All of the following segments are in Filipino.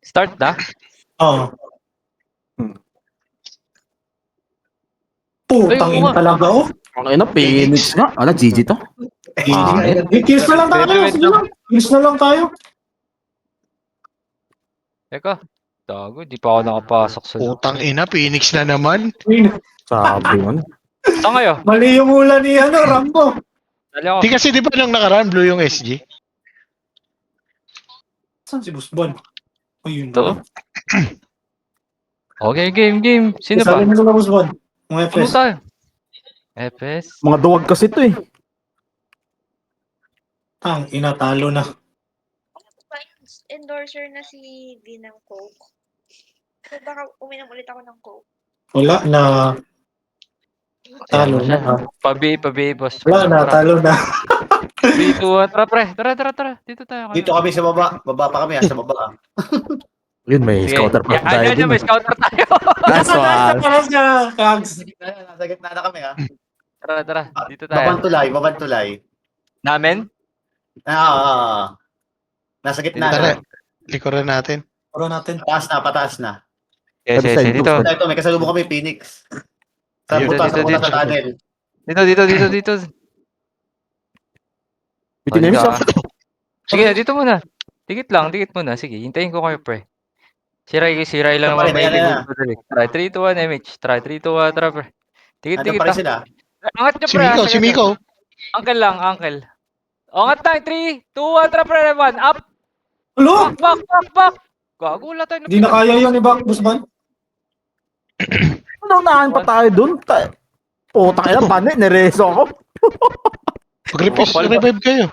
Start na? Oo. Hmm. Putang ina talaga, oh. Ang ina, Phoenix nga. Ala, GG to. Kills na lang tayo. Wait Sige lang. Kills na lang tayo. Teka. Tago, di pa ako nakapasok sa Putang ina, Phoenix na naman. Sabi mo. Saan kayo? Mali yung ulan ni Rambo. Dali ako. Di kasi di ba nung nakaraan, blue yung SG? Saan si Busbon? Ayun Ito. na. Okay, game. Sino ba? Kasali mo na Busbon. Mga Ano FS. tayo? FS? Mga duwag kasi to eh. Tang ina, talo na. Endorser na si D ng Coke. So baka uminom ulit ako ng Coke. Wala na. Talo Ayan, na. Pabi, boss. Wala na, talo na. 3, 2, 1. Tara, pre. Tara. Dito tayo. Dito kami sa baba. Baba pa kami, sa baba. Yun, may Sige. scouter pa tayo Yan, dun. may scouter tayo. That's why. Kags. Nasa gitna na kami, ha? Tara. Dito tayo. Babantulay. Namin? Nasa gitna Tara, na. likuran natin. Puro natin. Pataas na. Yes, dito. Ito, may kasalubong kami, Phoenix. Sa Ayun, butas, dito. sa tunnel. Dito. Bitin na Halika. siya. Sige, dito muna. Dikit muna. Sige, hintayin ko kayo, pre. Si Ray lang naman may Ayan. Try 3, 2, 1, MH. Try 3, 2, 1, tara, pre. Nandun Dikit pa rin lang. sila. Angat nyo, pre. Si Miko. Uncle lang. Angat tayo. 3, 2, 1, tara, pre. 1, up. Alo? Back. Gago, wala tayo. Hindi na kaya yun, iba, Busbon. Naunahan pa tayo dun. Putang ina, bane, nireso ako. Revive kayo.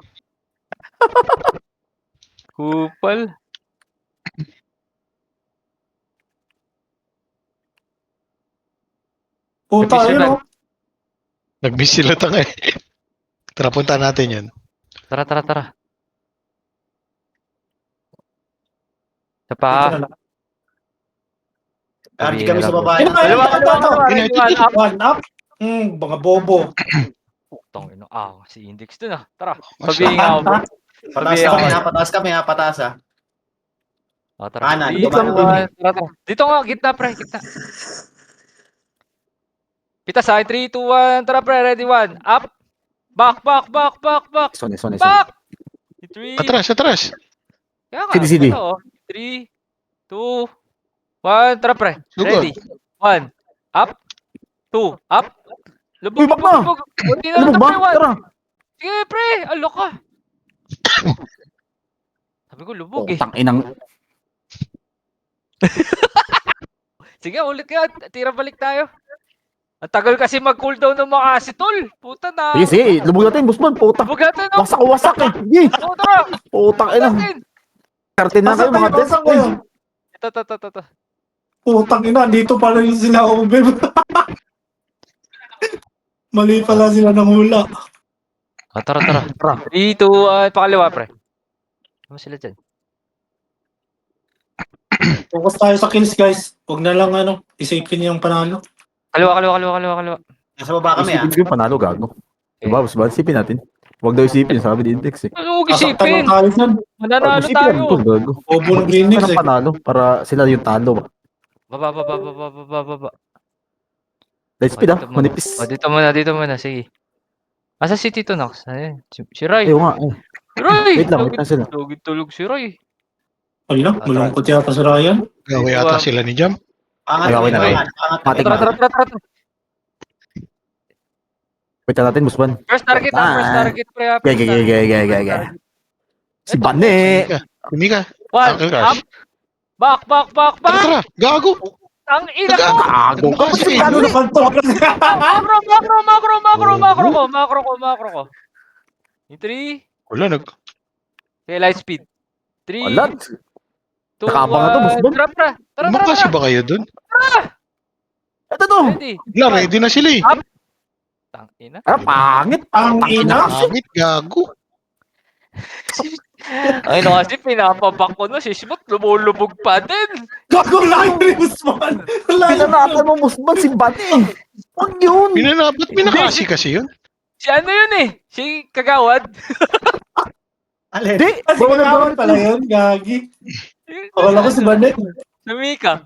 Kupal. Puta, Episode yun, na. oh. Nag-miss sila tanga eh. Tara, punta natin yun. Tara. Sa Dito pa. na lang. RG kami sa baba. Ayun, Dalawa. Ito. One up. Mga bobo. Putang ina. Si Index dun ah. Tara. Pabihin nga ako. Pataas kami, ha? Pataas, ha? Tara. Kanan, 3, 2, kanan. 1. Tara. Dito nga, gitna, pre. Pitas ha. 3, 2, 1. Tara, pre. Ready, 1. Up. Back. Son. Back. 3. Atras. Kaya nga. CD. Ito, 3, 2, 1. Tara, pre. Lugod. Ready. 1. Up. 2. Up. Uy, back na! Kunti Ano na ba? pre. 1. Tara. Sige, pre. Alok ka. Sabi ko, lubog eh. Putang inang. Sige, ulit ka. Tira balik tayo. Ang tagal kasi mag-cooldown ng mga asitol. Puta na. Sige. Lubog natin, Busbon. Putang. Lubog natin. No? Wasak eh. Sige. Tara. Putang Lubog ina. natin. Karte na kayo, mga Pasang ko yun. Ito. Putang ina, dito pala yung sila umibib. Mali pala sila ng hula. Tara. 3, 2, 1. Pakaliwa, pre. Ano sila dyan? Focus tayo sa kills, guys. Huwag na lang, isipin yung panalo. Kaliwa. Nasa baba kami, ha? Isipin ko yung panalo, gago. Diba, Busbon? Isipin natin. Huwag daw isipin, sabi ni Index eh. Ano huwag Sasaktan isipin? ng tayo yan. Mananalo Isipin tayo. natin to, gago. Bobo ng Isipin Phoenix, ka ng panalo para sila yung talo. Baba. Light speed ah, manipis. Dito muna. Sige. Asa si Tito Nox? Ayun. Si Ray. Ayaw nga eh. Ray! Wait lang sila. Tulog si Ray. Wala, malungkot yata si Ryan. Gawin ata sila ni Jam. Angat Okay na, kami, okay. angat. Matik na. Tara. Wait lang natin, Busbon. First target. Pre. Gaya. Si Bane. Kumika. 1. Uncle Cash. Up. Back. Tara. Gago. Ang ina ko. Gago ka pa si Ano Bane. na panto? Macro ko. Yung 3. Wala, Okay, light speed. 3, Alat. 2, Nakabang na to, boss Bon. Tara. Makasi ba kayo dun? Ito to. Ready. Wala, ready na sila eh. Tang ina. Pangit. Ang ina. Pangit, gago. Ay, no, kasi pinapabak ko na si Smooth, lumulubog pa din. Gago lang ni Usman. Pinanatan mo, Busbon, si Bane. Huwag yun. Ba't minakasi kasi yun? Si ano yun eh? Si Kagawad. Alin? Di. Kasi kailangan pala yun, gagi. Akala ko si Banet. Lumika.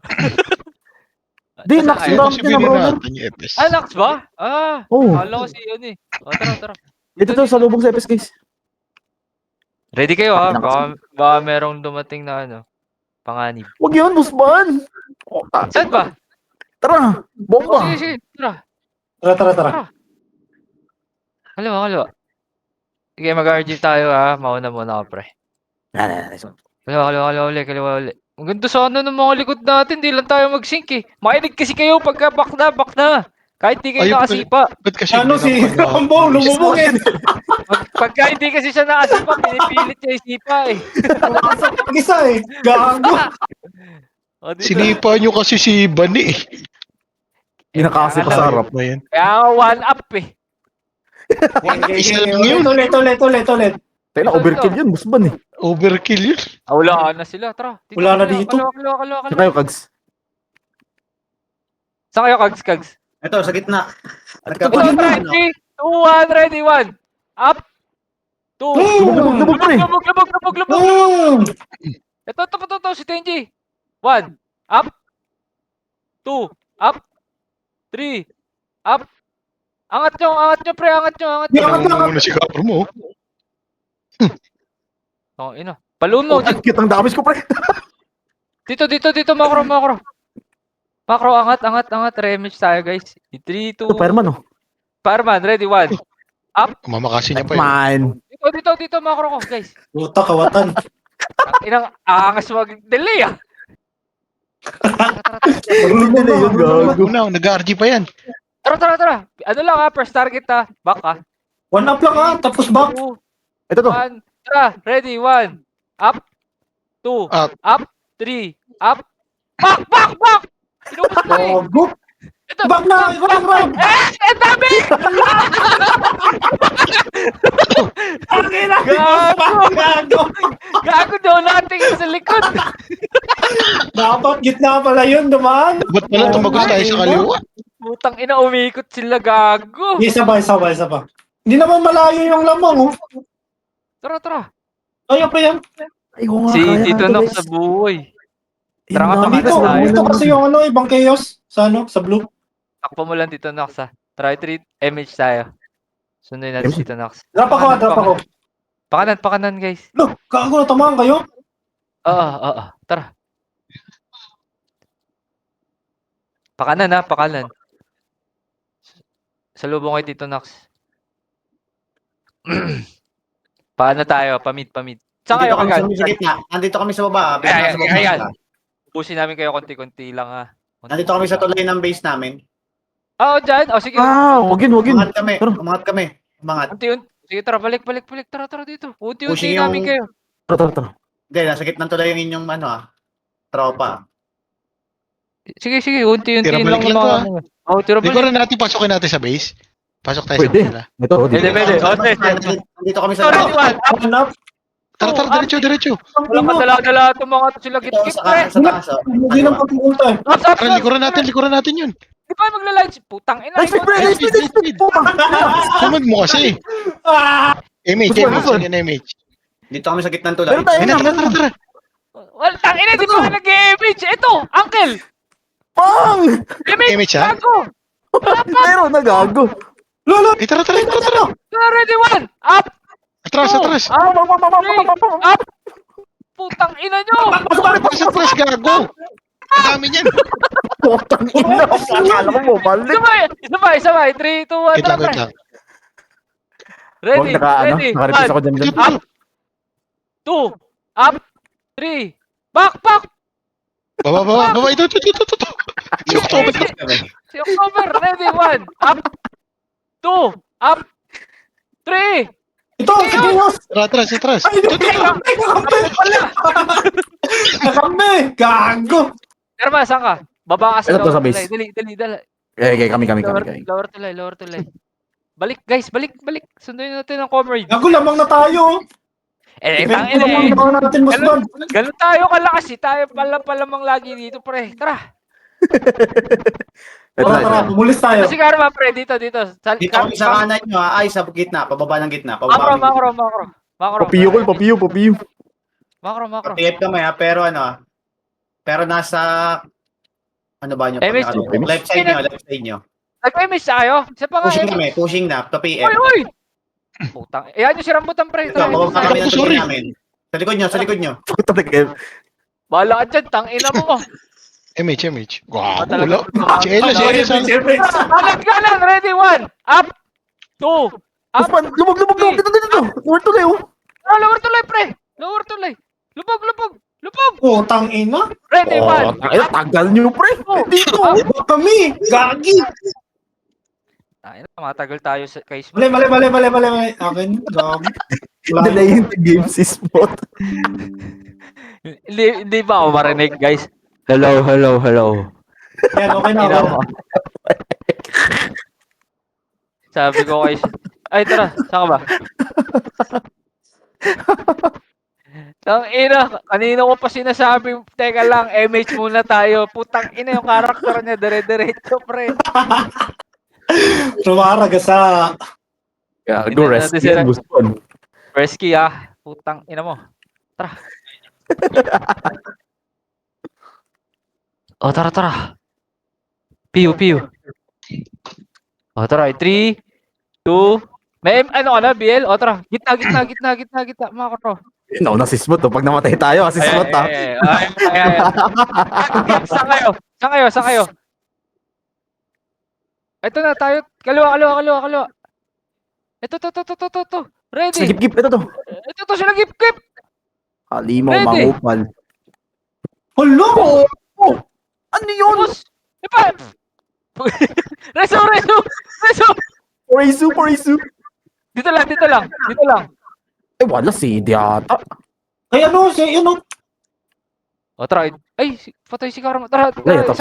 Di, Nax yung gamit niya na, brother. natin yung FS. Ah, Nax ba? Ah, Oo. akala ko si yun eh. O, tara. Ito to, sa lubong sa FS, guys. Ready kayo ha? Baka merong dumating na ano, panganib. Huwag yun, Busman. Saan ba? Tara, bomba. Sige, tara. Tara. Kalawa. Sige, mag-RG tayo ha. Mauna muna ako, pre. Kalawa uli. Ang ganda sana ng mga likod natin, di lang tayo mag-sync eh. Makinig kasi kayo pagka back na. Kahit di kayo Ayun, nakasipa. Ba't kasi Ano si Rambo, lumubugin. Pagka hindi kasi siya nakasipa, pinipilit niya isipa eh. Isa eh. Gago. O, dito. Sinipa nyo kasi si Bani eh. Pinakasi pa sa harap. Na yan. Kaya one up eh. Isa lang yun. Ulit. Tayo na, overkill yun, Busman eh. Overkill yun. Wala na sila, tara. Wala na dito. Kalawa. Saan kayo, Kags? Saan kayo, Kags? Ito, sa gitna. Ito, 3, 2, 1, ready, 1. Up. 2. Lubog pa eh. Lubog. Ito, si Tenji. 1. Up. 2. Up. 3. Up. Angat nyo, pre. Angat nyo. Ano muna si Kapro mo. Oh, ina. Balloon mo. Ang cute, ang damage ko, pre. Dito, makro. Makro, angat. Remage tayo, guys. 3, 2. Ito, fireman, oh. Fireman, ready, 1. Mamakasi niya pa yun. Man. Dito, makro ko, guys. Puta, kawatan. Inang angas mag-delay, ah. Hindi na yun, gago. Una, nag-RG pa yan. Tara. Ano lang, first target, back, One up lang tapos back. 2, Ito to. 1. Tara, ready, 1. Up. 2. Up. Up. 3. Up. Back! Inubos ko eh. Gago. Ito. Back na. Ram. Ang dami! Gago. Gago daw natin sa likod. Dapat gitna pala yun, dumaan. Ba't pala tumagos tayo sa kaliwa? Putang ina, umikot sila, gago. Isa pa. Hindi naman malayo yung lamang, oh. Tara. Ayaw pa yan. Ay, oo nga, Si kaya Tito natin, Nox guys. sa buhay. Yun Tara nga, nga, pakatas Dito, tayo. dito kasi yung ibang chaos. Sa blue. Takpo mo lang Tito Nox, ha. Try 3 image tayo. Sunduin natin si Tito Nox. Drop ako. Pakanan, guys. Look, gago, natamaan kayo. Oo. Tara. Pakanan. Salubong kay Tito Nox. Paano tayo? Pamit. Saan kayo kagad? Sa gitna. Nandito kami sa baba. Ayan. Pusin namin kayo konti-konti lang, ha. Nandito kami sa tulay ng base namin. Dyan. Sige. Huwag yun. Umangat kami. Tara. Umangat. Unti-unti. Sige, tara, balik. Tara dito. Unti-unti Pushing namin yung- kayo. Tara. Hindi, nasa gitna ng tulay yung inyong tropa. Sige, unti-unti Tira lang balik lang to, mga ano. Tira Di balik. ko rin natin pasukin natin sa base. Pasok tayo Pwede. sa kanila. Ito, dito. Pwede. Nandito kami sa Sorry, Juan. One up. Tara, diretso. Wala kadala-dala itong mga sila Ito, git-git, sa pre. taas. Hindi nang pagpunta. Tara, likuran natin yun. Di ba magla-live? Putang ina. Nice speed. Puta. Sumag mo kasi. MH. Dito kami sa gitna ng tulay. Meron tayo Ayun na, tara. Wala, tangina, di ba nag-image? Ito, uncle. Pang! Image, ha? Gago. Meron na, gago. Lolo, Tara. Ready, 1. Up. Atras. Up. Putang ina nyo. Atras, gago. Ang dami niyan. Putang ina. Akala mo balik. Sabay. 3, 2, 1, Wait tara. lang. Ready. Nakarepis ako dyan. 2. Up. 3. Back. Baba. Ito. Si October. Si October. Ready, 1. Up. 2. Up. 3. ito, si Chaos. Atras. Ay, nakambi. Gago. Erma, saan ka? Baba ka sa Ito, lower sa base. tulay. Dali. Okay, kami. Lower tulay. Balik, guys. Balik. Sunduin natin ang comrade. Gago, lamang na tayo. Tangin Lamang natin, mas bad. Ganun tayo kalakas eh. Tayo palamang lagi dito, pre. Tara. Tara, bumulis tayo. Kasi Karma, pre. Dito. Dito kami sa kanan nyo, ay sa gitna. Pababa ng gitna. Pababa ng gitna. Macro. Papiyo. Macro. PF kami ha, pero ano pero nasa ano ba nyo? MS. Left side nyo, left side nyo. Nag-MS tayo. Isa pa nga. Pushing na, to PF. Uy! Putang. Ayan yung si Rambutan, pre. Ito, Tara, bumaba kami ng Sorry. tuloy namin. Sa likod nyo. Puta na kayo. Bahala ka dyan. Tangina mo. MH. Wow, Talaga. wala. Chela. Kanan. Ready, 1. Up. 2. Up. Usman, lumog. Dito. Word to kayo. Lower tuloy, pre. Lower tuloy. Lubog. Putang ina. Ready, 1. Ay, tagal nyo, pre. Dito. Iba kami. Gagi. Matagal tayo kay Smith. Mali. Akin, gagi. Delaying the game si Spot. Hindi ba ako marinig, guys? Hello. Yan, okay na Ina ako. mo. Sabi ko kay... Ay, tara. Saan ka ba? Ina, kanina ko pa sinasabi, teka lang, MH muna tayo. Putang ina yung karakter niya, dire-diretso, pre. Rumaraga sa... Gago, Hindi rescue natin Usman. Rescue, ah. Putang ina mo. Tara. Oh, tara. Piu. Oh, tara. 3, 2, may ano ka na, BL? O, tara. Gitna. Makro. Nauna si Spot. Pag namatay tayo, si Spot ha. Ay. Saan kayo? Ito na tayo. Kaliwa. Ito. Ready. Gip. Ito to. Ito sila gip. Halimaw, Ready. mangupal. Hello! Ano yun? Tapos. Ipa. Reso. Porisu. Dito lang. Eh, wala si Idiata. Ay, ano, O, tara. Ay, patay si Karma. Tara. Ay, tapos.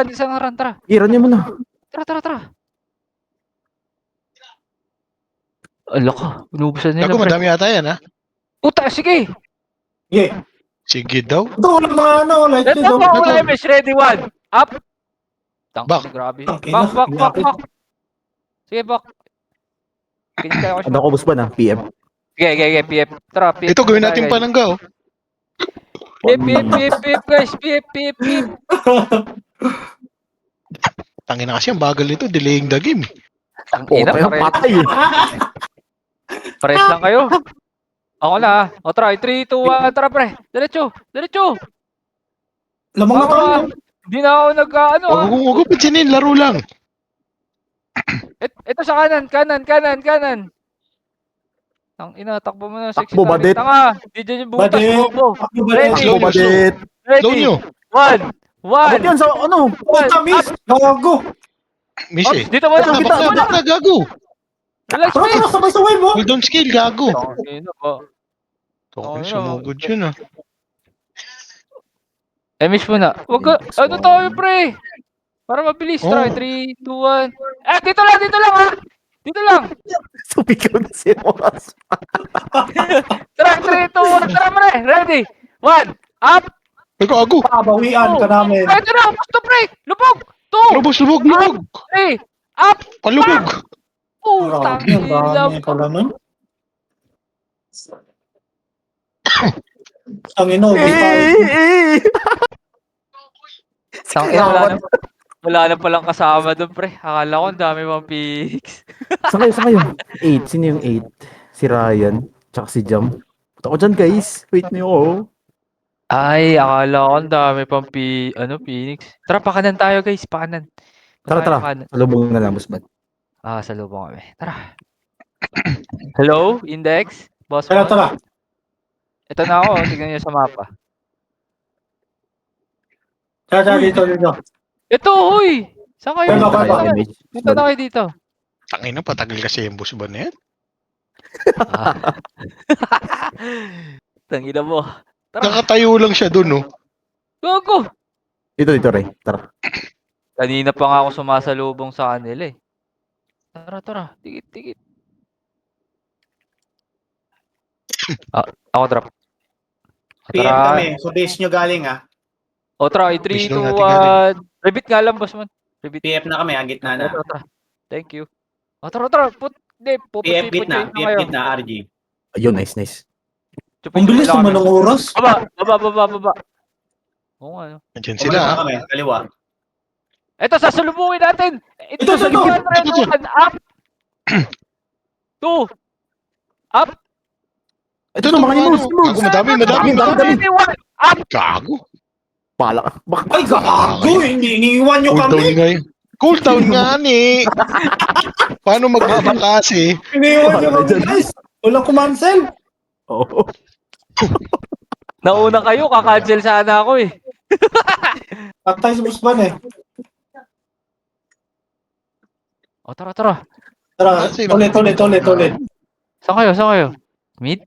Isang run. Tara. Iran niya muna. Tara. Ala ka. Inubusan nila. Gago, pre. madami yata yan, ha? Puta, sige. Yeah. Sige daw. Ito, walang mga ano, like Let's this. go. MS ready, 1. Up. Back. Grabe. Tangina, Back. Sige, back. Kinita ko siya. Ano ko, Usman ha? PM. Sige, PF. Tara, PF. Ito, gawin natin panangga, oh. PF, guys. PF. Tangina kasi, ang bagal nito. Delaying the game. Oh, kaya patay eh. Pares lang kayo. Ako na. O, try. 3, 2, 1. Tara, pre. Diretso. Lamang na tayo. Hindi na ako nag-ano. Huwag ko pansinin, laro lang. Ito sa kanan. Ang ina, takbo mo na. Sexy Takbo, badit. Tanga. Di dyan yung butas. Badit. Bobo. Ready. Takbo, badit. Slow Ready. nyo. 1. Abot yan sa ano? Puta, miss. Gago. Miss eh. Dito mo na. Bakit na, gago? Relax, Tara, please. sabay-sabay mo. Hold on skill, gago. Ina ba? Okay, sumugod yun, ah. Miss mo na. Wag ka. Ano tayo, pre? Para mabilis. Oh. Try. 3, 2, 1. Dito lang, ha. Dito lang. Sumigaw na si Ross. Try. 3, 2, 1. Tara, pre. Ready. 1. Up. Ay, gago. Pabawian ka namin. Ito na. Gusto, pre. Lubog. 2. Lubog. 3. Up. Palubog. Putang Grabe, ang ina. dami pala nun. Ang ino, Wala na palang kasama doon, pre. Akala ko ang dami mong picks. Saan kayo? 8. Sino yung 8? Si Ryan. Tsaka si Jam. Punta ko dyan, guys. Wait niyo ako. Ay, akala ko ang dami pang Phoenix. Tara, pakanan tayo, guys. Pakanan. Tara. Pakanan. Salubong na lang, Usman. Sa lubong kami. Tara. Hello, Index? Boss mo? Tara. Ito na ako. Tignan niyo sa mapa. Tara, dito. Ito, huy! Saan kayo? Ano, Dito ano? na kayo. Dito na kayo dito. Tangina, patagal kasi yung boss ba na yan? Tangina mo. Tara. Nakatayo lang siya dun, oh. Go! Dito, Ray. Tara. Kanina pa nga ako sumasalubong sa kanila eh. Tara. Tigit. Ako drop. PM kami. So base nyo galing O tara, 3, Base 2, nung natin 1. Repeat nga lang, boss man. Repeat. PF na kami, gitna na. Tara. Thank you. O tara. PF gitna, RG. Ayun, nice. Ang bilis naman ng oras. Baba. Oo nga, no? Nandiyan Sila sila, ha? kami, kaliwa. Ito, sasalubungin natin! Ito, sa Ito, gitna. Red One, up! 2, up! Ito na, mga ano, imos, imos. gago, madami. Dami. Red One, up! Gago. Pala ka. Ay, gago. Iniiwan nyo Cool down kami. nga yun. Cool down nga ni. Paano magbabakasi? Iniiwan nyo kami, guys. Walang kumansel. Oo. Nauna kayo, kakancel sana ako eh. Patay si Busban eh. O, tara. Tara, ulit. Saan kayo? Mid?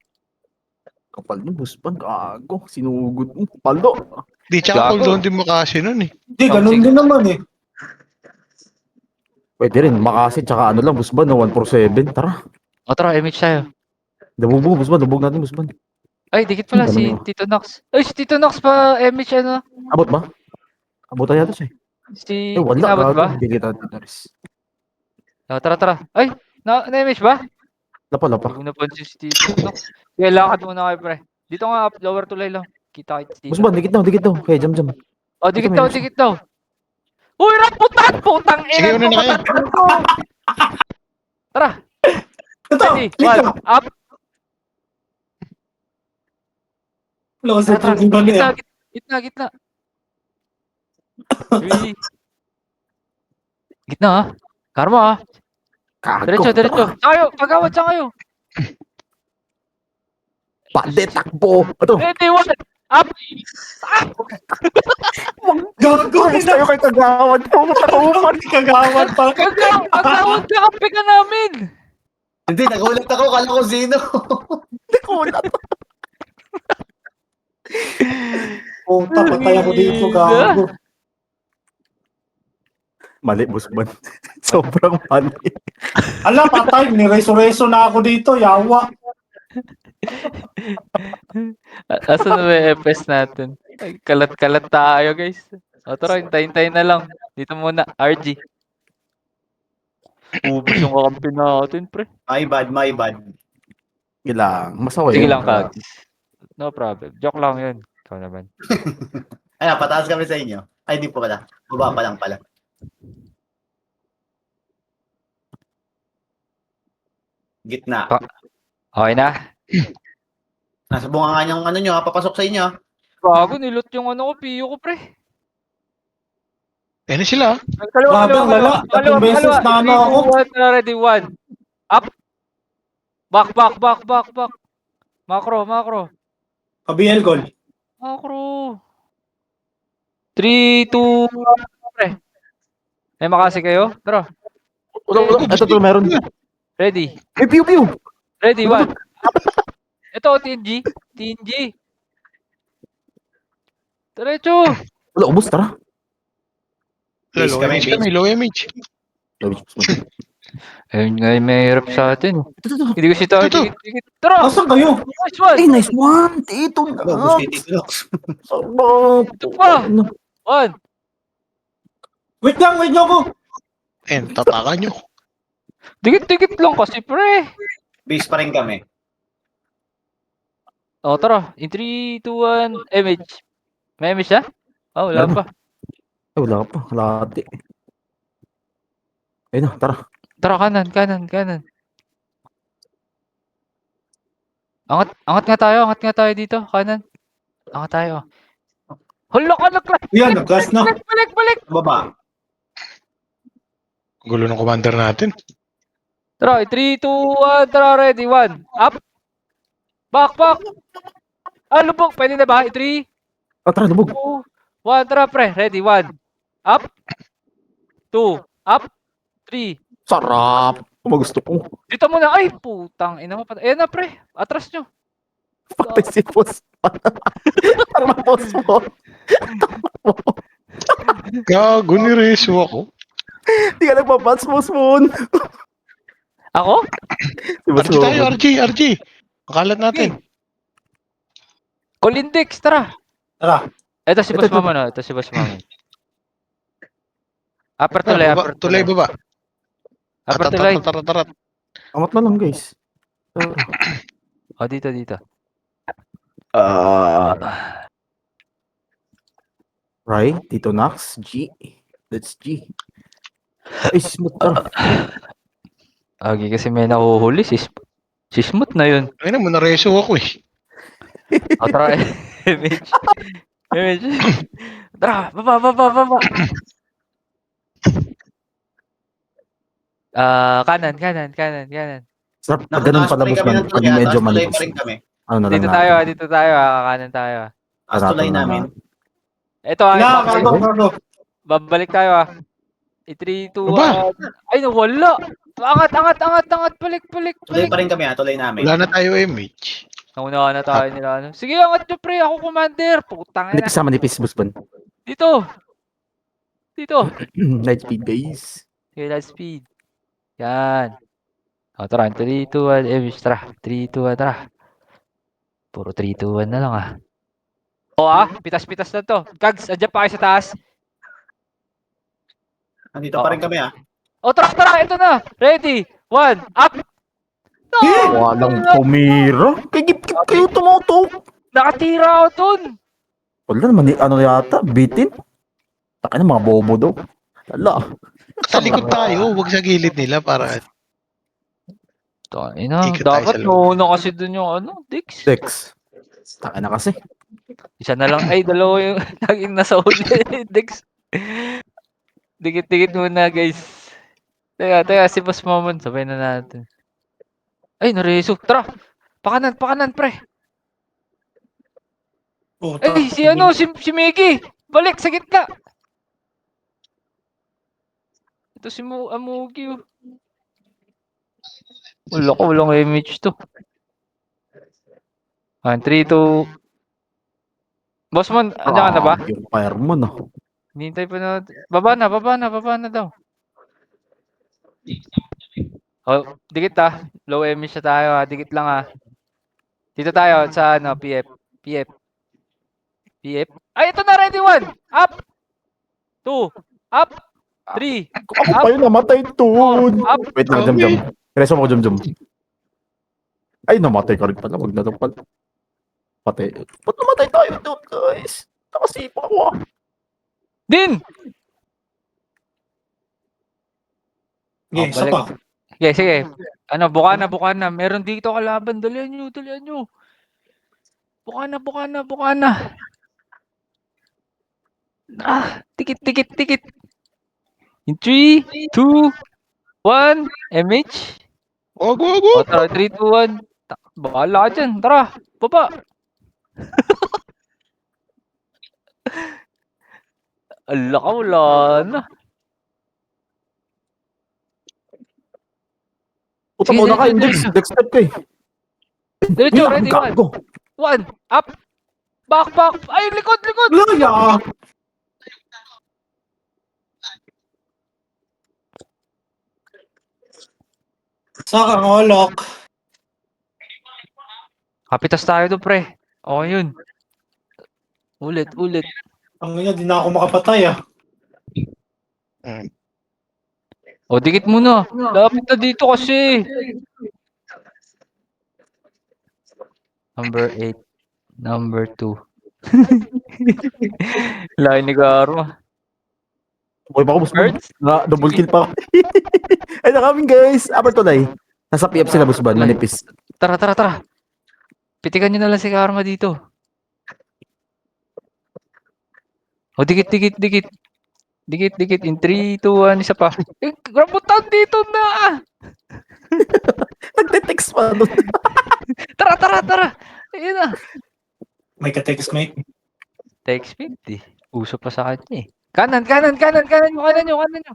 Kapal niyo, Busban. Gago. Sinugod mo. Paldo. Di, tsaka cool Gago. down din makasi nun, eh. Hindi, ganun din naman eh. Pwede rin. Makasi, tsaka ano lang, Busban. No? 147. Tara. O, tara, image tayo. Dabog Busban. Dabog natin, Busban. Ay, dikit pala Ano si yun? Tito Nox. Ay, si Tito Nox pa, image ano? Abot ba? Abutan yata siya. Si, Wala. inabot ba? Hindi kita dinaris. O, tara. Ay, na-image ba? Lapa. Hindi ko napansin si Tito Nox. Kaya lakad muna kayo, pre. Dito nga, up, lower tulay lang. Kita si Tito. Busban, dikit daw. Kaya jam. O, dikit Ito, may daw. Uy, rambutan! Putang Sige, ina una na kayo. ko! Tara, Ito, ready, click 1, ka. up, Wala kasi tara, itong ibang eh. gitna. 3. Gitna ha. Karma ha. Kago. Diretso. Saan kayo? Pande, takbo. Ito. Ready, 1, up. Gago. Guys, tayo kay Kagawad. Kaupan. Kagawad pa. Magkawag ka kampi ka namin. Hindi, nagulat ako. Kala ko sino. Puta, patay ako dito. Gago. Mali, Busban. Sobrang mali. Ala, patay. Nireso-reso na ako dito. Yawa. Asan na may FS natin? Ay, kalat tayo guys. O tara, hintayin na lang. Dito muna, RG. Ubus yung kakampi natin, pre. My bad. Ilang. Masaway. Sige lang, Kag. No problem. Joke lang yun. Ikaw naman. Ayan, pataas kami sa inyo. Ay, di pa pala. Baba pa lang pala. Gitna. Okay na? Nasa bunga nga niyang ano nyo, papasok sa inyo. Bago, nilot yung ano ko, piyo ko, pre. Eh, na sila, ha? Grabe, ang lala. Tatlong beses na ano ako. 3, 2, 1, ready, 1. Up. Back. Macro. Kabiel goal. Macro. 3, 2, 1, pre. May makasi kayo? Tara. Wala. Ito, meron. Ready. Eh, piu. Ready, 1. Ito, TNG. Diretso. Wala, ubos. Tara. Please, Low image. Ayun nga yung may hirap sa atin. Ito. Hindi ko si tayo. Ito. Dikit. Tara. Nasaan kayo? Nice one. Ay, nice one. Ito na. Ubus kay Tito Nox. Sarap. Ito pa. 1. Wait lang ako. Eh, tatakan nyo. Dikit lang kasi, pre. Base pa rin kami. O, tara. In 3, 2, 1, image. May image na? Oh, wala Meron. pa. Ay, wala pa. Kalahati. Ayun na, tara. Tara, kanan. Angat nga tayo dito, kanan. Angat tayo. Hala ka, nag-clash! Yan, nag-clash na. Balik! Baba. Gulo ng commander natin. Tara, 3, 2, 1, tara, ready, 1. Up! Back! Lubog, pwede na ba? 3, Tara, lubog. 2, 1, tara, pre. Ready, 1. Up! 2, up! 3. Sarap. Gusto ko. Dito muna. Ay, putang ina mo. Ayan na, pre. Atras nyo. Patay si boss. Parang boss mo. Gago, nireso ako. Hindi ka nagpapats, boss mo. Ako? Si boss RG tayo, RG. Akalat natin. Colindex, tara. Tara. Ito si Boss Ito. Mama, no? Ito si Boss Mama. Upper tulay. Tulay baba. Upper tulay. Tarat. Amat na lang, guys. O, dito. Ah. Right? Tito Nax, G. Let's G. Ay, smooth tara. Agi kasi may nahuhuli. Si Smooth na yun. Ay naman, nareso ako eh. O, tara. Image. Image. Tara, baba. Kanan. Sarap pag ganun pala, Nakataas pa rin kami boss ng man. Pag tulay, medyo taas tulay manipis. pa rin kami. Ano na lang Dito natin. tayo. Kanan tayo. Taas Taratol tulay na namin. natin. Ito Wala, cargo. babalik tayo 3, 2, Aba! 1. Ay, nawala. Angat. Balik. Tulay pa rin kami tulay namin. Wala na tayo MH. Nauna na tayo nila. Ano. Sige, angat nyo pre. Ako commander. Putang ina. Manipis na manipis, boss man. Dito. Light speed, guys. Okay, light speed. Yan. O, tara. 3, 2, 1. Tara. 3, 2, 1. Tara. Puro 3, 2, 1 na lang O pitas-pitas na to. Kags, andyan pa kayo sa taas. Nandito pa rin kami O, tara. Ito na. Ready. 1. Up. No! Walang pumira. Kigip-kip kayo tumutok. Nakatira ako dun. Wala naman, ano yata, bitin. Taka na, mga bobo daw. Wala. Sa likod tayo, huwag sa gilid nila para Ina, Ikot tayo dapat sa loob. nauna kasi dun yung Dix. Dex. Taka na kasi. Isa na lang, dalawa yung naging nasa huli, Dix. Dikit-dikit muna, guys. Teka, si Boss Momon, sabay na natin. Ay, nareso. Tara, pakanan, pre. Ay, si Miggy. Balik sa gitna. Ito si Amugi. Walang image to. 3, 2. Boss Mon, andyan ka na ba? Yung fire mo, no? Hinintay pa na. Baba na daw. Oh, dikit Low image na tayo Dikit lang Dito tayo sa PF. Ay, ito na, ready 1. Up. 2. Up. 3. Ako pa yun, namatay doon. Up. Wait lang, jam. Reso mo, jam. Ay, namatay ka rin pala. Wag na daw pala. Patay. Ba't namatay tayo doon, guys? Nakasipa ko Din. Okay, isa balik. pa. Sige. Buka na. Meron dito kalaban. Dalihan nyo. Buka na. Tikit. In 3, 2, 1, MH. Wag. O, tara, 3, 2, 1. Bahala ka dyan. Tara, baba. Ala ka, wala na. Puta mo na ka, Dex. Dex step ka eh. Diretso, ready, 1. Gago. 1, up. Back. Ay, likod. Laya! Saka ang olok. Kapitas tayo doon, pre. Okay yun. Ulit. Ang ina, di na ako makapatay O, dikit muna. Lapit na dito kasi. Number 8. Number 2. Laki ni Garo. Boy pa ko, boss man. Birds? Double kill pa ako. Ay, nakaming guys. Upper tulay. Nasa PF sila, boss man. Manipis. Tara. Pitikan nyo na lang si Karma dito. O, dikit. In 3, 2, 1, isa pa. Rambutan dito na! Nagte-text pa doon. Tara! Ayun na. May ka-text mate. Text 50. Uso pa sa kanya eh. Kanan nyo.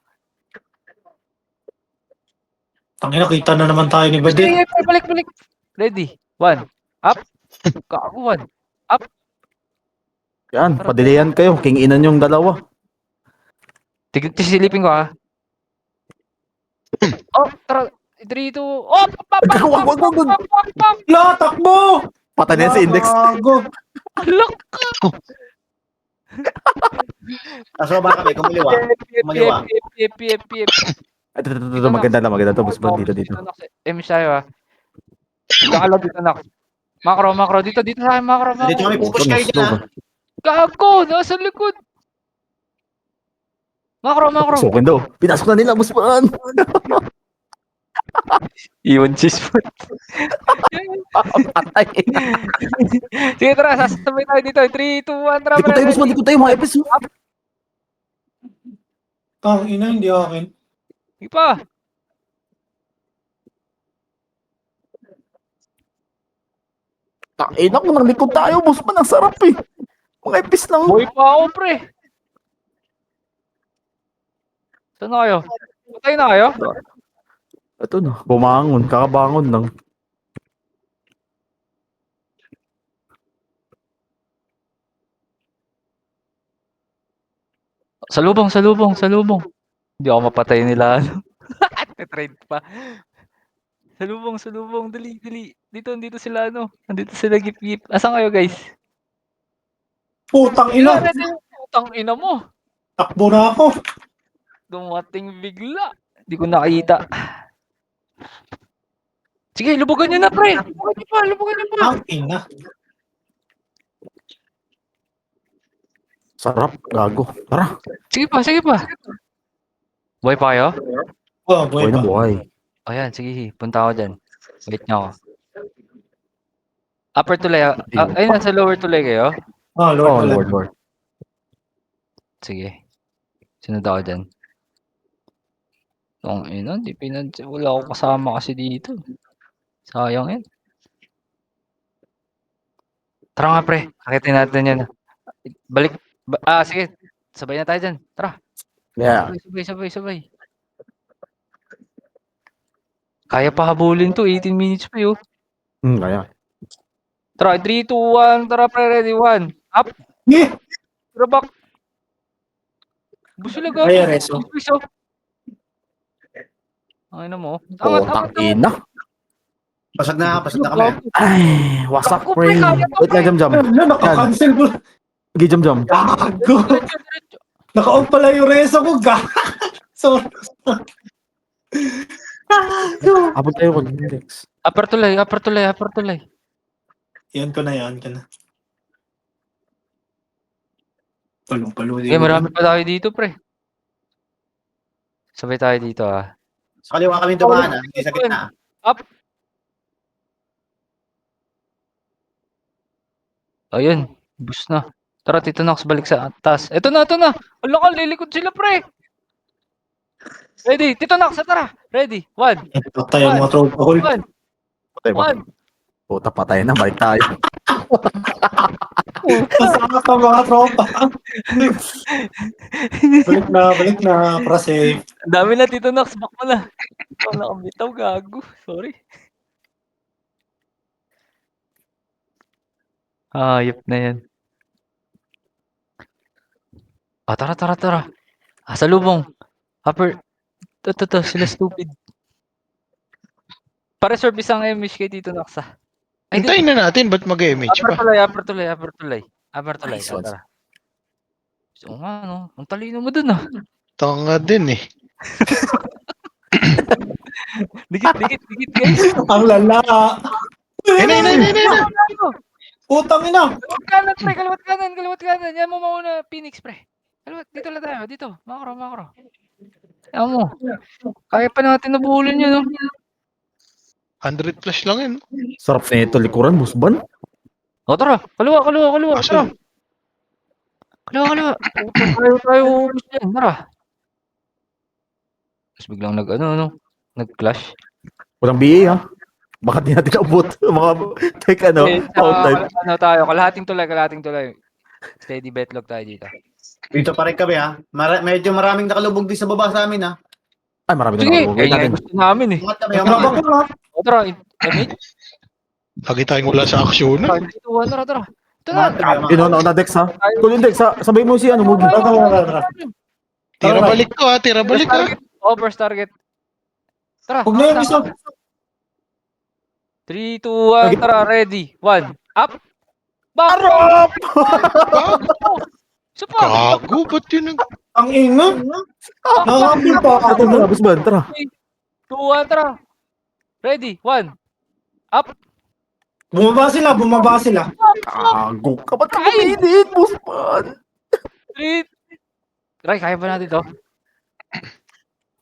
Tangina, kita na naman tayo ni Badit. Balik. Ready? 1. Up. Kago 1. Yan, padilayan kayo. King-inan yung dalawa. Silipin ko Oh, tara. 3, 2. Oh, Wag. La, takbo! Patay na yan si Index. Gago. Alak. Kaso ba kami, kumaliwa. PF. Ito, maganda to, boss man. Dito. Miss tayo Kakalag dito, Nak. Macro. Dito sa akin, macro. Dito kami Oh, pupush kayo slow dyan, ba? ha? Gago, nasa likod. Macro. Pasukin daw. Pinasok na nila, Busman. Iwan cheese food. Patay. Sige, tara, sasabay tayo dito. 3, 2, 1, tara, Likod tayo, Busman. Likod tayo, mga epis. Ang ina, hindi akin. Sige pa. Takin ako, nang likod tayo, Busman. Ang sarap eh. Mga epis lang. Boy pa ako, pre. Saan na kayo? Patay na kayo? Ito na, bumangon. Kakabangon lang. Salubong. Hindi ako mapatay nila. Trade pa. Salubong. Dali. Dito sila, Nandito sila, gip. Asan kayo, guys? Putang ina. Putang ina mo. Takbo na ako. Dumating bigla. Hindi ko nakita. Sige, lubugan nyo na, pre. Lubugan nyo pa. Ang ina. Sarap, gago. Tara. Sige pa. Buhay pa kayo? Oh, Buhay boy na pa. buhay. O yan, sige. Punta ako dyan. Wait nyo ako. Upper tulay. Ayun, nasa lower tulay kayo? Oh, Lord. Oh, Lord. Lord. Sige. Sunod ako dyan. Di wala akong kasama kasi dito. Sayang yan. Tara nga, pre. Akitin natin yan. Balik. Sige. Sabay na tayo dyan. Tara. Yeah. Sabay. Kaya pa habulin to. 18 minutes pa yun. Kaya. Tara, 3, 2, 1. Tara, pre. Ready, 1. Up. Eh, Tara, back. Buso lang Ay, Reso. Ay na mo. Putang ina. Pasag na kami. Ay, wasak, Gago, pre. pre, kaya pa, Wait lang, jam. Wala, naka-cancel ko. Sige, jam. Gago. Naka-off pala yung reso ko. Gago. Sorry. Gago. Abot tayo ko, Index. Upper tulay. Yan ko na. Palong-palo. Marami pa tayo dito, pre. Sabay tayo dito, Sa kaliwa kami dumaan, ha? Hindi sa gitna. Ayun, bus na. Tara, Tito Nox, balik sa taas. Ito na. Ala ka, lilikod sila, pre. Ready, Tito Nox, tara. Ready, 1. Patay ang mga tropa ko. Patay ba? 1. Puta, patay na. Balik tayo. Kasama ka mga tropa. Balik na. Para safe. Ang dami na, Tito Nox, back mo na. Ikaw nakabitaw, gago. Sorry. Ayop na yan. Tara. Salubong. Upper. Ito, sila stupid. Para-serve isang MH kay Tito Nox, Ay, Hintayin na natin, ba't mag-MH pa? Upper tulay. Nice one. Tara. So nga, no? Ang talino mo dun, Tanga din eh. Dikit, guys. Ang lala. Ayun. Putang ina. Kaliwat kanan. Yan mo mauna, Phoenix, pre. Dito lang tayo, dito. Macro. Yan mo. Kaya pa natin nabulin yun, no? 100 plus lang yun. Sarap na ito, likuran, Busban. O, tara. Kaliwa. Tara. Asan? Kaliwa. Tayo ubus yan. Tara. Tapos biglang nag-clash. Walang BA, ha? Baka di natin abot. Mga, outtime. Kalahating tulay. Steady betlog tayo dito. Dito pa rin kami, ha? Medyo maraming nakalubog din sa baba sa amin, ha? Ay, marami na Sige, nakabugay natin. gusto namin eh. Umat kami, Nagkabak umat. ko na. O, tara. MH. Lagi tayong wala sa aksyon. Tara. Ito na. Umat kami, umat. Una, Dex, ha? Kung Index, ha? Sabay mo si, Mugi. Tara. Tira balik ko ha. First target. Tara. Huwag na yung isa. 3, 2, 1, tara, ready. 1, up. Baro! Isa pa. Gago, ba't yun ang... Ang ina. Nakakapil pa ako. Tara, Busban, tara. 2, 1, tara. Ready, 1, up. Bumaba sila. Gago ka. Ba't ka pumilit, boss man? Three. Ray, kaya ba natin to?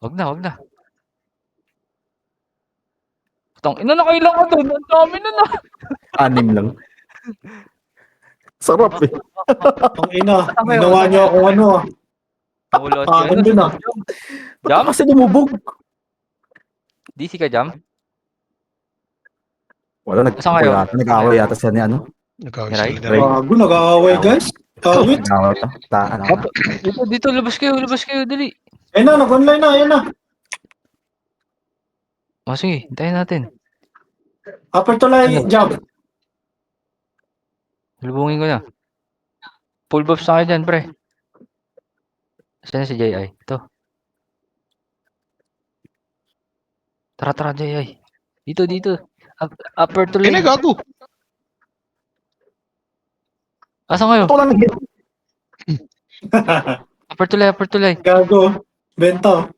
Wag na. Tang ina na kailangan doon. Ang dami na na. 6 lang. Sarap eh. Ang ina, ginawa niyo ako ano ah. Wala Akin din ah. Ba't Jam? ka kasi lumubog? DC ka, Jam? Wala, Saan kayo? nag-away yata siya ni ano. Nagkawin Right? sila na rin. Gago, nag-aaway guys. Awit. Nag-away ta. Ano ka? Dito, labas kayo, dali. Ayun na, nag-online na, ayun na. Sige, hintayin natin. Upper tulay, jump. Lubungin ko na. Full buff sa akin dyan, pre. Saan na si JI? Ito. Tara, JI. Dito. Upper to Kaya lane. gago. Asan kayo? Ito lang nag-hit. Upper to lane. Gago. Benta.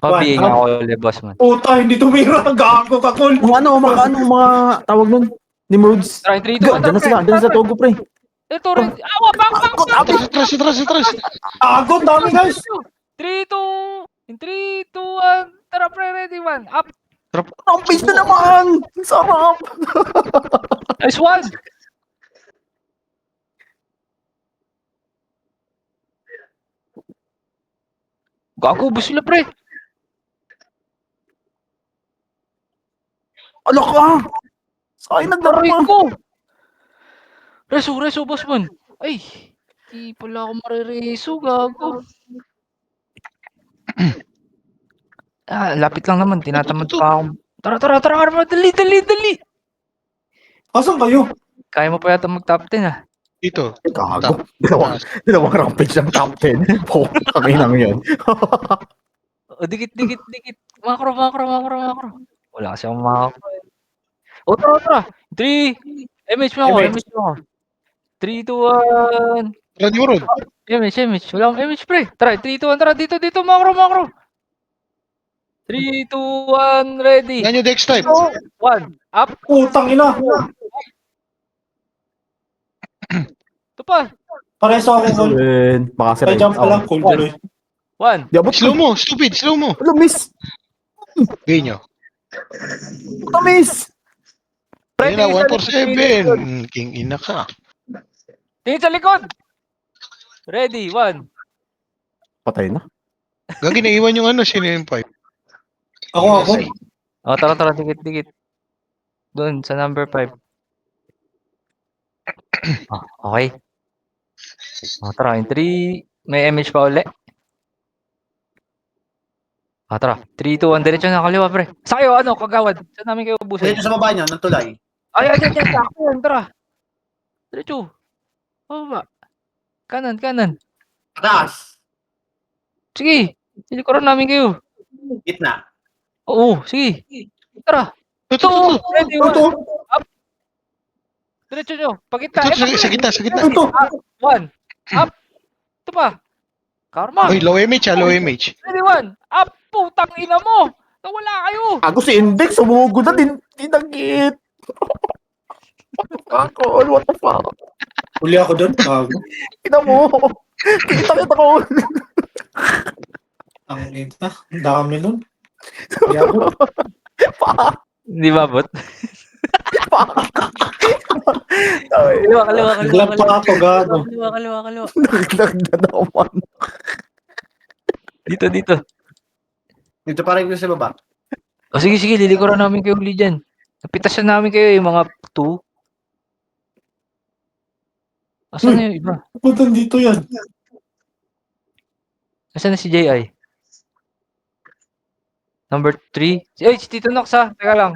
Pabiing One, ako ulit, boss man. Puta, hindi tumira. Gago ka, Col. Mga tawag nun? Nimrods. Try 3, 2, 1, Diyan na sila, diyan sa Togo, pre. Ito rin. Awa, bang! Atras. Gago, dami guys. 3, 2, 1. Tara, pre, ready, 1. Up. Ang base na naman! Sarap! Nice one. Gago, bus sila, pre. Ano ka? Sa'yo Aray nagdarama. ko. Reso, boss man. Ay, di pala ako marireso, gago. Lapit lang naman. Tinatamad pa ako. Tara, Arma. Dali. Asan kayo? Kaya mo pa yata mag-top 10, ah. Dito. Gago. Dalawang rampage ng top 10. Ang inang yun. O, dikit. Makro. Wala kasi akong makro. O, tara. 3. MH mo ako. 3, 2, 1. Run yung road. MH. Wala akong MH, pre. Tara, 3, 2, 1. Tara, dito. Makro. 3, 2, 1. Ready. Yan yung Dex type. 1. Up. Putang ina. Ito pa. Pareso ako, Col. Baka si Ay, jump pa lang, Col. Tuloy. 1. Di abot Slow mo. Stupid. Slow mo. Ano, miss? Gay nyo. Puta, miss! Ayun na, 147. King ina ka. Tingin sa likod. Ready. 1. Patay na. Gagi naiwan yung ano, sino yung 5? Ako. O, tara. Dikit. Doon, sa number 5. Okay. O, tara. In 3. May MH pa uli. O, tara. 3, 2, 1. Diretso na kaliwa, pre. Sa kayo, kagawad. Saan namin kayo ubusin? Dito sa baba niyo, ng tulay. Ay. Sakto yan. Tara. Diretso. Baba. Kanan. Taas. Sige. Silikuran namin kayo. Gitna. Oo, sige. Tara. Ito. Ready, 1. Up. Diretso nyo. Pagkita. Sa gitna. Ito. 1. Up. Ito pa. Karma. Uy, low image. Ready, 1. Up. Putang ina mo. Nawala kayo. Gago si Index, sumugod na din. Tinagit. Ako, what the fuck? Huli ako doon. Gago. Kita mo. Kita ko. Ang ina. Ang dami nun. Gago. Hindi mabot. Ay, Kaliwa. Naglag pa ako, gago. Kaliwa. naglag na naman. Dito. Dito pa rin sa baba. O sige, lilikuran namin kayo uli dyan. Napitasan namin kayo yung mga 2. Asan na yung iba? Puta, dito yan. Asan na si JI? Number 3. Ay, si Tito Nox, ha? Teka lang.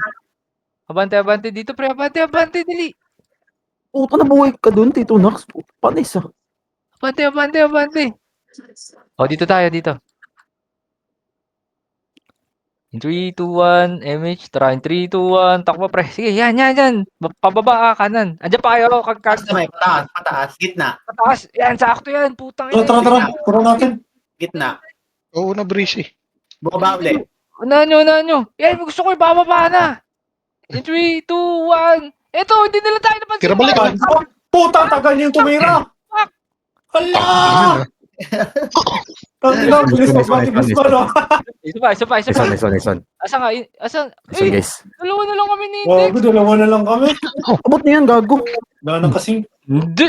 Abante. Dito, pre. Abante. Dali. Puta na buhay ka dun, Tito Nax. Panis ah. Abante. O, dito tayo. In 3, 2, 1, MH. Tara, in 3, 2, 1. Takbo, pre. Sige, yan. Pababa ka, kanan. Andiyan pa kayo. Taas na may. Pataas. Gitna. Pataas. Yan, sakto yan. Putang ina. Tara. Puro natin. Gitna. Oo na, breezy. Bumaba ulit. Unahan nyo. Yan, gusto ko ibababa na. In 3, 2, 1. Ito, hindi nila tayo napansin. Tira balik. Yan. Oh, puta, tagal yung tumira. Hala! Ang ina, bilis Nice one, magmatigas nice pa, one. no? Isa pa, isa pa, isa Nice pa. one, nice one, nice one. Asan nga? Asan? Nice one, Eh, guys. dalawa na lang kami ni Index. Gago, dalawa na lang kami. Abot na yan, gago. Wala na kasing, Hindi.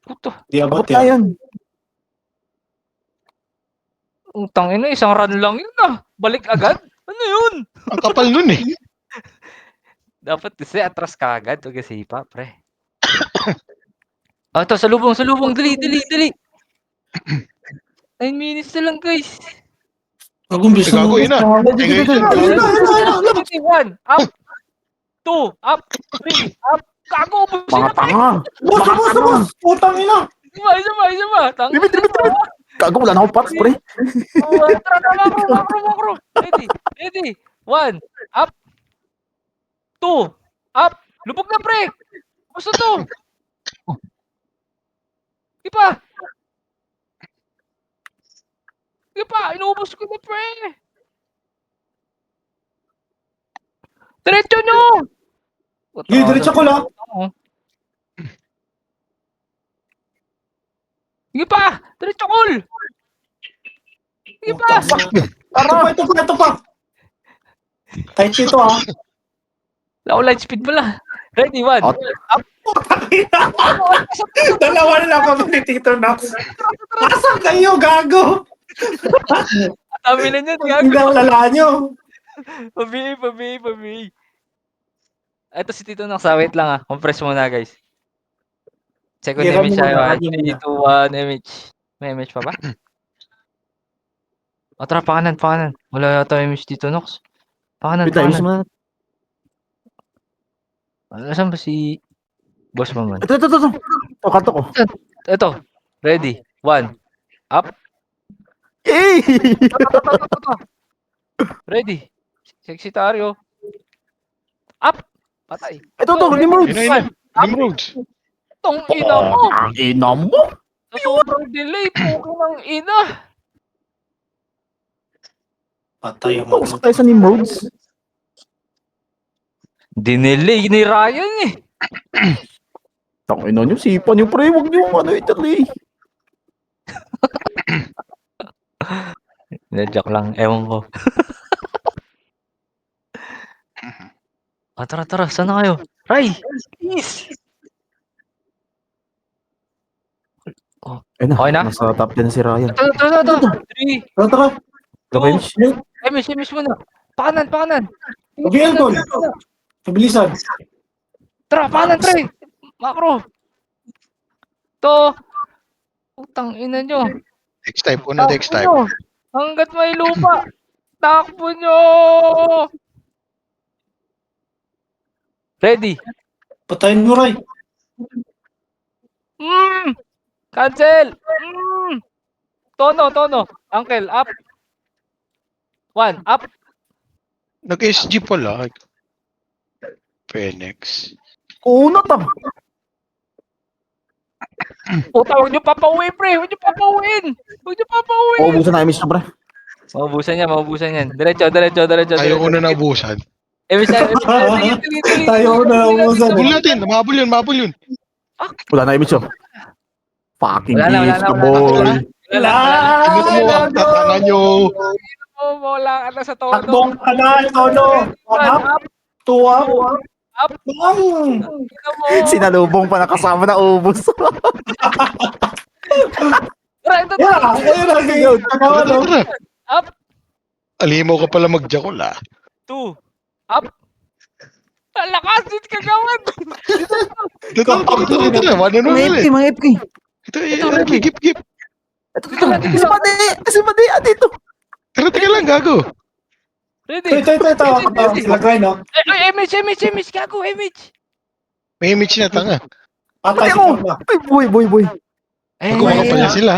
Puto. di abot Abot na yan. yan. Utang ina, isang run lang yun ah. Balik agad? Ano yun? Ang kapal nun eh. Dapat kasi atras ka agad. Huwag kasi pa, pre. Ito, salubong, salubong. Dali, dali, dali. 9 minutes na lang, guys. Gago, bilis Gago, yun na. Ayun na. 1, up. 2, up. 3, up. Gago, ubusin Mga na, pre. tanga. Boss, boss, boss. Putang ina. Isa pa, isa pa, isa pa. Tang- Limit, limit, limit. Gago, wala na akong pots, pre. Oh, tara, tara, makro, makro. Ready, ready. 1, up. 2, up. Lubog na, pre. Gusto to. Di pa. Di pa, inuubos ko na, pre. Diretso nyo. Sige, diretso ko lang. Sige pa, diretso call. Sige pa. Ito pa. Tight ito, ha. Wala ko light speed pala. Ready, 1. Out. Dalawa na lang kami ni Tito Nox. Nasaan kayo, gago? Kami na niyan, Hindi gago. ang lala nyo. Pabi, pabi, pabi. Ito si Tito Nox, wait lang ah. Compress muna, guys. Second Hira image muna, tayo ah. hira 3, 2, 1, image. May image pa ba? O tara, pakanan, pakanan. Wala yata image Tito Nox. Pakanan, Wait, ayos pakanan. mo. Saan ba si Boss Maman? Ito. Ito, kanto ko. Ito. Ready. 1. Up. Yay! Ito. Ready. Seksitario. Up. Patay. Ito, Nimrod. Yun na yun. Nimrods. Tong ina mo. Ang ina mo. Sa sobrang delay. Puko ng ina. Patay yung Usap tayo sa Nimrods. Dinelay ni Ryan eh. Tangin na nyo, sipa nyo, pre. Huwag nyo, ituloy. Joke lang. Ewan ko. Tara, tara. Saan na kayo? Ray! Please! Ayun na, Okay na? nasa top 10 na si Ryan. Ito. 3. Tara. Gabay, Miss mo na. Pakanan, pakanan. Gabriel, Gol. Pabilisan. Tara, pakanan, pre. Macro. To. Utang ina nyo. Next time. Una next time. Takbo nyo. Hanggat may lupa. Takbo nyo. Ready. Patayin mo, Ray. Cancel. Tono. Uncle, up. 1, up. Nag-SG pala. Phoenix. Una ta. Puta, huwag nyo papauwi, pre. Huwag nyo papauwiin. Uubusan na image na, pre. Maubusan yan. Diretso. Ayaw una na ubusan. Tayo na umusan. Habol natin. Mabul yun. Wala na image, oh. Fucking Wala na, gift ka, wala na. boy. Wala. Ano mo ang tatanga nyo? Wala ka na sa tono. Takbong kanal, Tono. One up, two up. Up. Bang! Sinalubong pa nakasama na ubus. Tara, ito. Yeah, ayun na, sige. Takawa, no? Tara. Up. Alimaw ka pala mag-jakol ah. 2. Up. Lakas, dit kagawan. Ito. Wala na ulit. Mga FK. Ito, gip. Ito. Si Madi, dito. Tara, teka lang, gago. Ready. Ito. Lagay, no? Image, gago, image. May image na tanga. Patay Pati si ako. Tono. Ay, boy. Magkuha pala sila.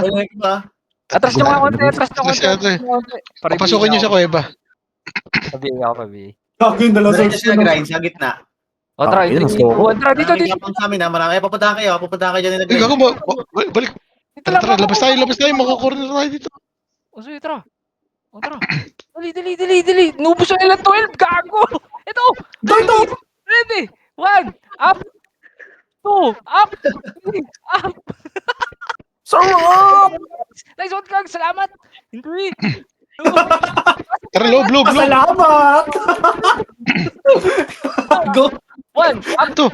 Atras na mga konti, Ate. Papasokin nyo sa kuweba. Pabi. Gago yung dalawa sa Diretso sila grind sa gitna. O, tara, yun, dito. Tara, dito. Marami kapang sa amin ha. Marami. Papunta kayo dyan Ay, na grind. gago, balik. Dito Tara, labas tayo. Makakorner tayo dito. O, sige, tara. O, tara. Dali. Nubos yung ilang 12, gago. Ito. Ito. Ready. 1. Up. 2. Up. 3. Up. Sarap! Nice one, Kag. Salamat. In 3, 2, Tara, loob, loob, loob. Salamat! Go! 1. Up. Ito.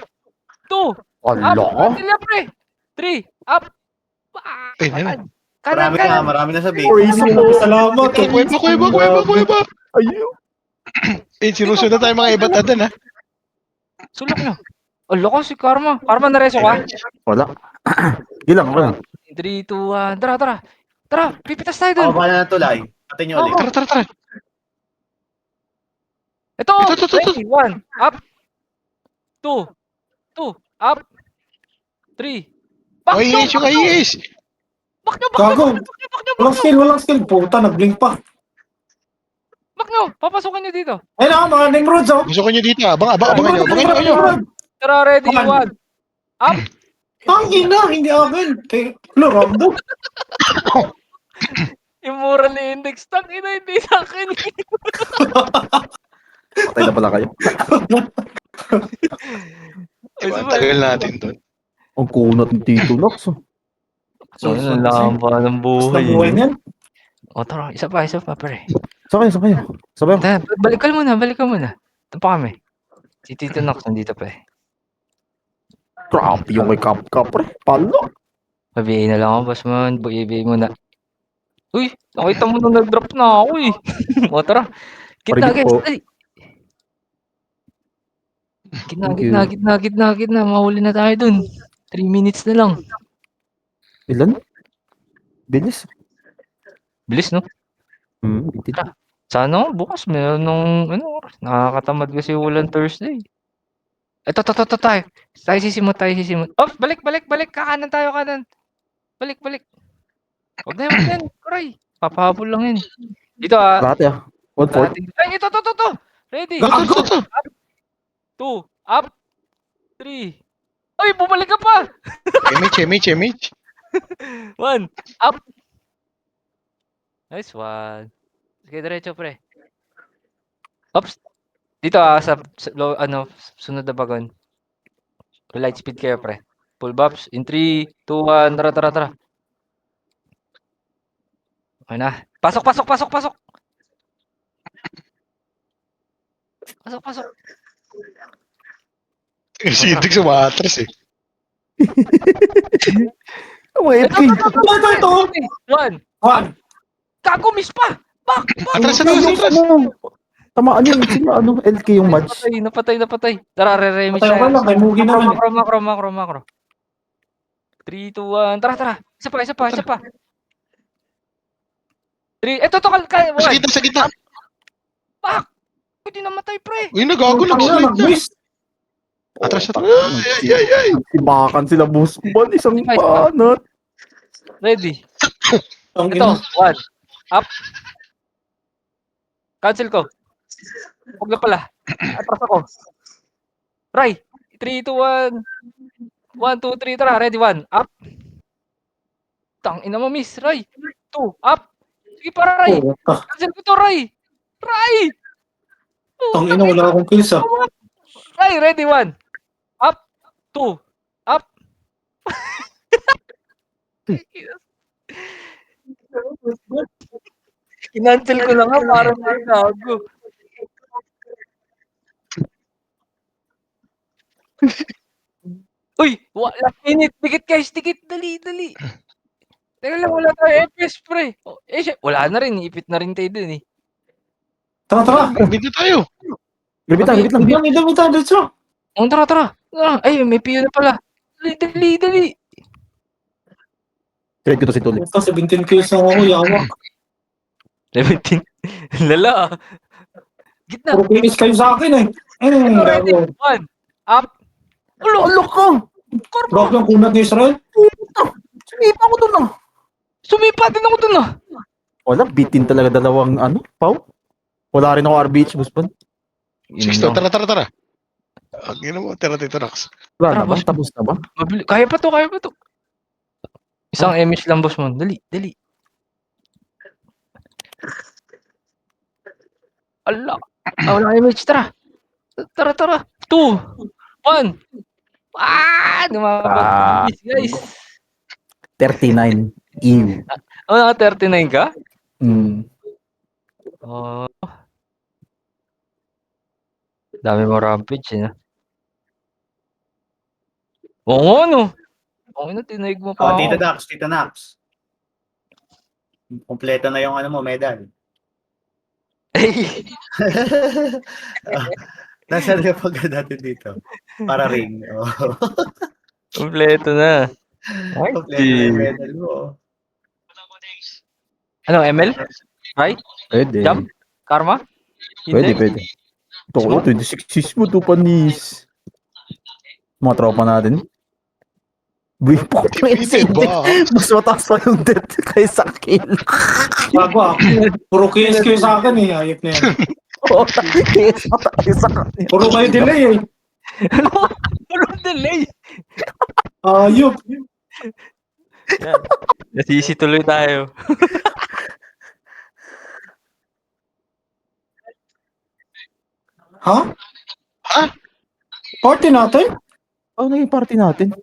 2. Ala Up. ka? Tilya, pre. 3. Up. Ay, yan. Kanan, kanan. Marami na sabi. Praise mo. Salamat! Kuweba. Ayun. Eh, sinusunod na tayo mga ibat-adan, ha? Sulok nyo. Ala ko si Karma. Karma, nareso ka? Wala. Ilang ka na. 3, 2, 1. Tara, tara. Tara, pipitas tayo dun. Ako pala ng tulay. Atin nyo ulit. Tara, tara, tara. Ito. Ito. 1. Up. 2. 2. Up. 3. Back Ay, nyo. yes, yung IES. Back nyo. Gago! Walang skill. Puta, nag-blink pa. Back nyo. Papasukin nyo dito. Ayun na, mga Nimrods, oh. Gusto ko nyo dito, ha? Abangan nyo. Tara, ready. 1. Up. Ang ina, hindi akin. Kay Rambo. Yung moral ni Index. Tang ina, hindi sa akin. Patay na pala kayo. Diba, tagal natin doon. Ang kunat ng Tito Nox. So, Ang lamba ng Basta buhay. buhay niyan. O, tara. Isa pa, pre. Saan kayo? Sabay. Tara, balik ka muna. Ito pa kami. Si Tito Nox nandito pa eh. Grabe yung kay Cap pre. Palo. Pabihin na lang ako, boss man. Pabihin mo na. Uy, nakita mo nung nag-drop na ako eh. O, tara. Gitna, Parinig guys. po. Ay. Thank you. Gitna. Mahuli na tayo dun. 3 minutes na lang. Ilan? Bilis. Bilis, no? Bitin. Sana bukas meron nung, nakakatamad kasi walang Thursday. Ito, tayo. Tayo sisimot. Oh, balik. Kakanan tayo. Balik. Huwag na yan. Kuray. Papahabol lang yun. Dito Lahat ya. 1-4. Ay, ito. Ready? Gago! 2. Up. 3. Ay, bumalik ka pa. MH. 1. Up. Nice one. Sige, diretso, pre. Oops. Dito sa sunod na bagon. Light speed kayo, pre. Full buffs. In 3, 2, 1. Tara. Okay na. Pasok. Pasok. Si Index umatras, eh. Ang mga FK. Ito! 1. Juan! Kago, miss pa. Back. Atras. Tamaan yun sila. LK yung match. Napatay. Tara, re-remix Patay ako lang, kay Mugi naman. Macro. 3, 2, 1. Tara. Isa pa. 3. Ito, Sa gitna. Back. Hindi namatay, pre. Uy, nagago. Ang ina, Nag-slide na. nag-miss. Atras. Ay. Sibakan sila Busman. Isang Nice. panat. Ready. Ang Ito, ina. 1. Up. Cancel ko. Huwag na pala. Atras ako. Ray. 3, 2, 1. 1, 2, 3. Tara, ready. 1. Up. Ina mo, miss. Ray. 2. Up. Sige para, Ray. Puta. Cancel ko to, Ray. Ang ina, wala akong kills, ah. Ray, ready. 1. Up. 2. Up. Kinancel ko lang nga para may gago. Uy, last minute. Dikit guys, dali. Teka lang, wala tayo FPS, pre. Wala na rin, ipit na rin tayo dun eh. Tara. Video tayo. Grabit lang. Ito, dito. Tara. Ay, may PO na pala. Dali. Trade ko to si Tulik. Puta, 17 kills na ako, yawa. 17. Lala. Gitna. Puro finish kayo sa akin, eh. Ready. Gago. 1. Up. Ulo. ka! Grabe ang kunat ni Israel. Sumipa ko doon Sumipa din ako dun ah. Wala, bitin talaga dalawang Pau. Wala rin ako RBH, Busman. 6 tara. Ang ina mo, tira dito, Nox. Wala Tara, na ba? boss. Tapos na ba? Kaya pa to. Isang MS lang, boss mo. Dali. Ala. Wala MS. Tara. 2, 1. Lumabas guys. 39. Ew. Oh, naka 39 ka? Oh. Dami mo rampage, eh. Oo nga, no. Okay na, tinaig mo pa Oh, Tito ako. Dax, Tito Nax. Kompleto na yung ano mo, medal. Nasaan ka pag natin dito? Para ring. Oh. Kompleto na. Ay, Kompleto na yung medal mo. Ano, ML? Right? Pwede. Jump? Karma? Pwede, Hindi? pwede. Ito ko, 26 sis mo, 2 panis. Mga tropa natin. Buhay po ko yung Hindi ba? Mas mataas pa yung death kaysa kill. Bago ah. Puro KSQ sa akin eh. Ayop na yan. Oo, kaysa kaysa kanila. Puro kayo delay eh. Puro delay. Ayop. Yan. Nasisi tuloy tayo. Ha? Ha? Party natin? Ano naging party natin?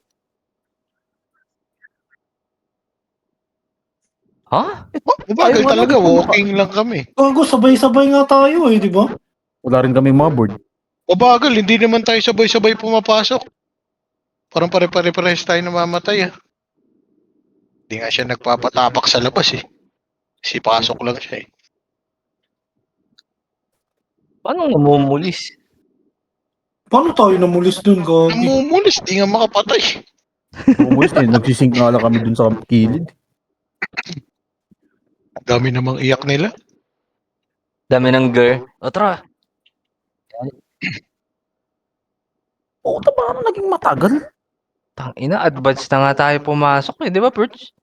Ha? Mabagal Ayaw nga talaga, natin walking lang kami. Gago, sabay-sabay nga tayo eh, di ba? Wala rin kami maboard. Mabagal, hindi naman tayo sabay-sabay pumapasok. Parang pare-pare-pares tayo namamatay ah. Hindi nga siya nagpapatapak sa labas eh. Kasi pasok lang siya eh. Paano namumulis? Paano tayo namulis dun, Gogi? Namumulis, di nga makapatay. Umulis eh, nagsisink nga lang kami dun sa kilid. Ang dami namang iyak nila. Dami ng girl. O, tara. Oo, paano naging matagal? Tangina, advance na nga tayo pumasok eh. Di ba, Perch?